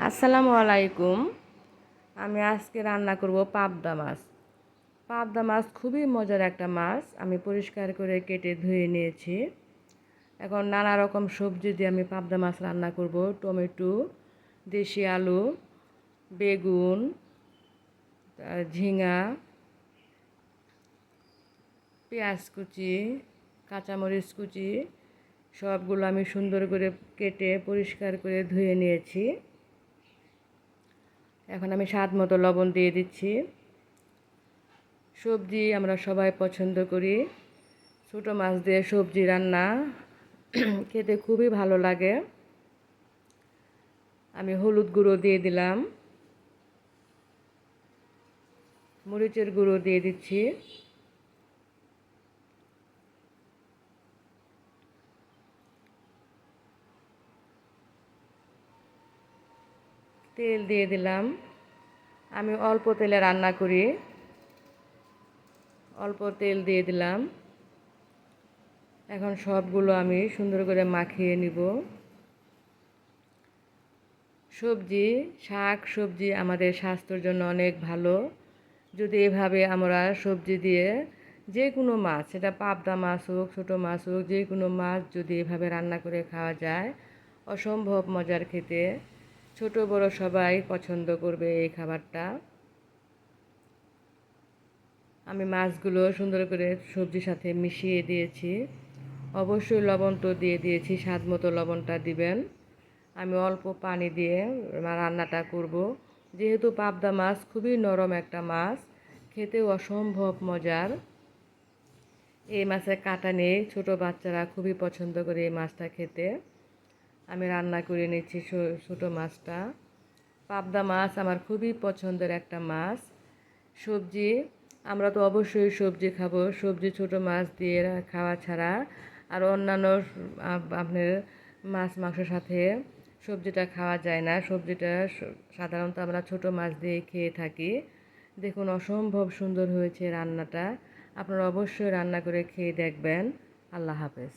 আসসালামু আলাইকুম। আমি আজকে রান্না করব পাবদা মাছ। পাবদা মাছ খুবই মজার একটা মাছ। আমি পরিষ্কার করে কেটে ধুয়ে নিয়েছি। এখন নানা রকম সবজি দিয়ে আমি পাবদা মাছ রান্না করব। টমেটো, দেশি আলু, বেগুন, ঝিঙা, পেঁয়াজ কুচি, কাঁচামরিচ কুচি সবগুলো আমি সুন্দর করে কেটে পরিষ্কার করে ধুয়ে নিয়েছি। এখন আমি স্বাদ মতো লবণ দিয়ে দিচ্ছি। সবজি আমরা সবাই পছন্দ করি। ছোটো মাছ দিয়ে সবজি রান্না খেতে খুবই ভালো লাগে। আমি হলুদ গুঁড়ো দিয়ে দিলাম, মরিচের গুঁড়ো দিয়ে দিচ্ছি, তেল দিয়ে দিলাম। আমি অল্প তেলে রান্না করি, অল্প তেল দিয়ে দিলাম। এখন সবগুলো আমি সুন্দর করে মাখিয়ে নিব। শাক সবজি আমাদের স্বাস্থ্যের জন্য অনেক ভালো। যদি এভাবে আমরা সবজি দিয়ে যে কোনো মাছ, সেটা পাবদা মাছ হোক, ছোটো মাছ হোক, যে কোনো মাছ যদি এভাবে রান্না করে খাওয়া যায়, অসম্ভব মজার খেতে। ছোট বড় সবাই পছন্দ করবে এই খাবারটা। আমি মাছগুলো সুন্দর করে সবজির সাথে মিশিয়ে দিয়েছি। অবশ্যই লবণ তো দিয়ে দিয়েছি, স্বাদ মতো লবণটা দিবেন। আমি অল্প পানি দিয়ে রান্নাটা করব। যেহেতু পাবদা মাছ খুবই নরম একটা মাছ, খেতেও অসম্ভব মজার। এই মাছের কাঁটা নেই, ছোটো বাচ্চারা খুবই পছন্দ করে এই মাছটা খেতে। আমি রান্না করে নিচ্ছি ছোটো মাছটা। পাবদা মাছ আমার খুবই পছন্দের একটা মাছ। সবজি আমরা তো অবশ্যই সবজি খাবো। সবজি ছোটো মাছ দিয়ে খাওয়া ছাড়া আর অন্যান্য আপনার মাছ মাংসের সাথে সবজিটা খাওয়া যায় না। সবজিটা সাধারণত আমরা ছোটো মাছ দিয়ে খেয়ে থাকি। দেখুন অসম্ভব সুন্দর হয়েছে রান্নাটা। আপনারা অবশ্যই রান্না করে খেয়ে দেখবেন। আল্লাহ হাফেজ।